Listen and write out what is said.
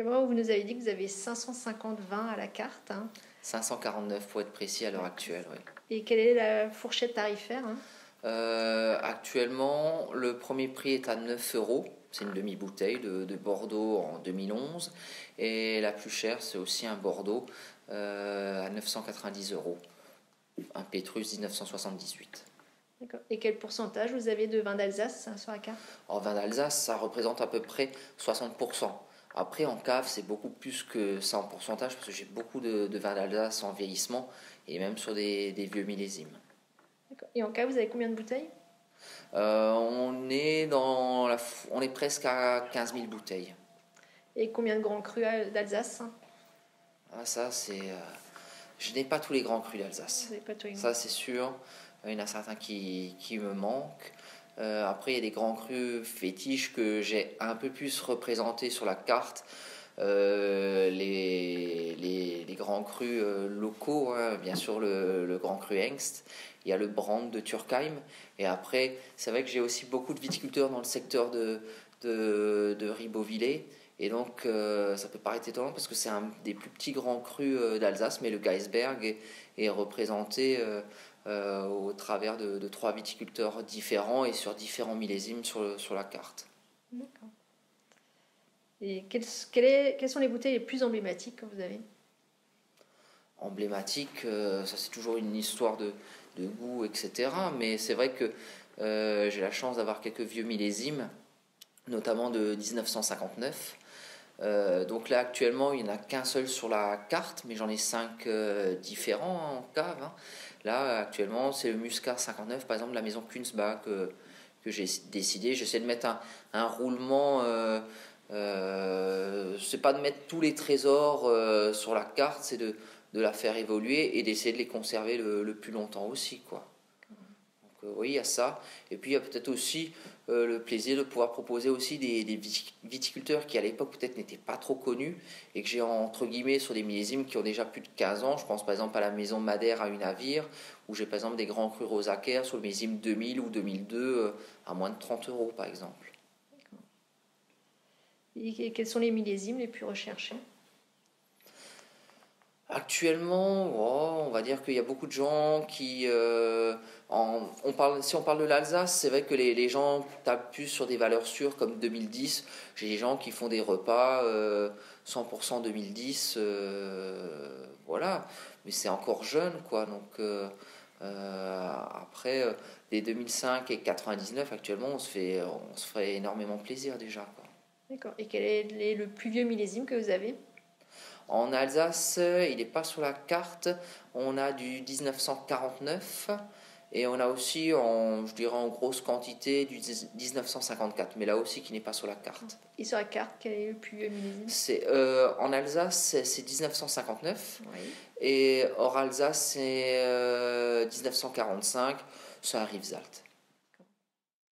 Donc, vous nous avez dit que vous avez 550 vins à la carte, hein. 549 pour être précis à l'heure actuelle, oui. Et quelle est la fourchette tarifaire, hein? Actuellement, le premier prix est à 9 euros. C'est une demi-bouteille de Bordeaux en 2011. Et la plus chère, c'est aussi un Bordeaux à 990 euros. Un Pétrus 1978. D'accord. Et quel pourcentage vous avez de vin d'Alsace sur la carte? En vin d'Alsace, ça représente à peu près 60%. Après, en cave, c'est beaucoup plus que ça en pourcentage, parce que j'ai beaucoup de vins d'Alsace en vieillissement, et même sur des vieux millésimes. D'accord. Et en cave, vous avez combien de bouteilles? On est presque à 15 000 bouteilles. Et combien de grands crus d'Alsace? Ah, ça, je n'ai pas tous les grands crus d'Alsace. Vous n'avez pas tous les Ça, c'est sûr. Il y en a certains qui me manquent. Après, il y a des grands crus fétiches que j'ai un peu plus représentés sur la carte. Les grands crus locaux, hein, bien sûr le grand cru Hengst. Il y a le Brand de Turkheim. Et après, c'est vrai que j'ai aussi beaucoup de viticulteurs dans le secteur de Ribeauvillé. Et donc, ça peut paraître étonnant parce que c'est un des plus petits grands crus d'Alsace, mais le Geisberg est représenté au travers de 3 viticulteurs différents et sur différents millésimes sur la carte. D'accord. Et quelles sont les bouteilles les plus emblématiques que vous avez? Emblématique, ça c'est toujours une histoire de goût, etc. Mais c'est vrai que j'ai la chance d'avoir quelques vieux millésimes, notamment de 1959. Donc là actuellement il n'y en a qu'un seul sur la carte, mais j'en ai 5 différents en cave, hein. Là actuellement c'est le Muscat 59 par exemple de la maison Kunzbach que j'ai décidé. J'essaie de mettre un roulement, c'est pas de mettre tous les trésors sur la carte, c'est de la faire évoluer et d'essayer de les conserver le plus longtemps aussi, quoi. Oui, il y a ça. Et puis il y a peut-être aussi le plaisir de pouvoir proposer aussi des viticulteurs qui à l'époque peut-être n'étaient pas trop connus et que j'ai entre guillemets sur des millésimes qui ont déjà plus de 15 ans. Je pense par exemple à la maison Madère à Unavir, où j'ai par exemple des grands crus Rosacer sur le millésime 2000 ou 2002 à moins de 30 euros par exemple. Et quels sont les millésimes les plus recherchés? Actuellement, on va dire qu'il y a beaucoup de gens qui... si on parle de l'Alsace, c'est vrai que les gens tapent plus sur des valeurs sûres comme 2010. J'ai des gens qui font des repas 100% 2010, voilà. Mais c'est encore jeune, quoi. Donc après, les 2005 et 99, actuellement, on se ferait énormément plaisir déjà, quoi. D'accord. Et quel est le plus vieux millésime que vous avez? En Alsace, il n'est pas sur la carte. On a du 1949 et on a aussi, je dirais en grosse quantité, du 1954, mais là aussi qui n'est pas sur la carte. Et sur la carte, quel est le plus vieux millésime? En Alsace, c'est 1959. Oui. Et hors Alsace, c'est 1945. C'est un Rivesaltes.